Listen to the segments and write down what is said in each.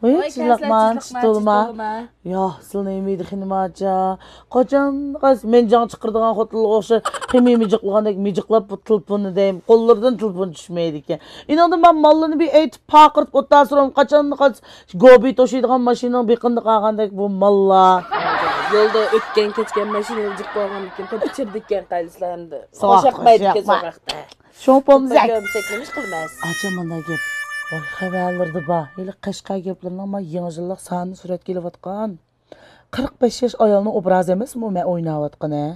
Oy, çizlikman, çıtılma. Ya, sılın eymeydi xinemaca. Qocan, qaz, men can çıqırdığan xotılığı oxşar, ximi micikligandek miciklap bu tılpını deyim. Qollardan tılpını düşmeydi ki. İnandım ben mallını bir eytip paqırıp otan soram, qaçanını qaz, gobi toşuydigan maşinanın biqindi qağandek bu malla. Yolda ötken keçken maşina jik bolgan ekan, top içirdikken qaylıslar hamda. Qoşaqmaydı ke soqaqda. Şompomuz yak. Gömseklemiş qilmas. Acamana gep. Oy, xabarlarda ba. Eli Qashqa geplerini ama yangilik sani surat kelayotgan. 45 yaş ayolning obraz emasmi men o'ynayotgan ha.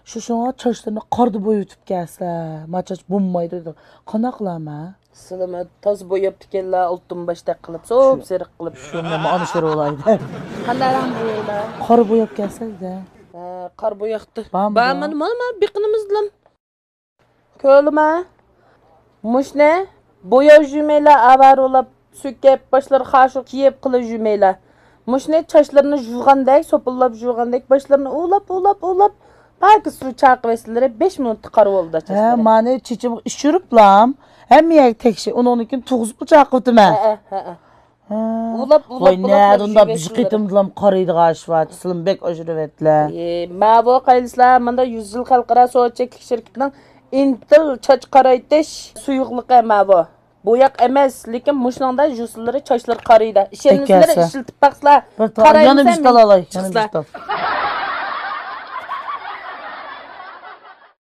Shunga chochlarini qorda bo'yitib kelsa, machoch bo'lmaydi dedi. Qana qilama? Silama toz bo'yab tikanlar oltin boshda qilib, so'p seriq qilib. Shunga mana shu olaydi. Qanday rang bo'ylar? Qora bo'yab kelsa-da. Qor bo'yaqdi. Ba mana biqinimizlam. Ko'lma. Mushne bo'yab jumela avarolab sökep başları xaşıq kiyip qılıb jumela. Mushne çaşlarını juvgandek, sopullab juvgandek başlarını ulap. Belki su çaqı vesilere 5 minut tıqarı oldu da çaşları. Mani çiçim işürüplam. Hem yek tekşi, onun için tuğuzup çaqı ötüme. Ulap. Oy, nerede bir qitimdilam qaraydı qaşvat, Slimbek oşuruvetle. Ma bu qaylıslar, manda 100 yıl xalqara soğutçeklik şirketining Intel çaç qaraytish suyuqliqi ma bu. Boyaq emas, lekin mushnanda juslari chochlar qaraydi. Ishingizlar ishiltib baqsizlar. Yana bir tal alay, yana bir tal.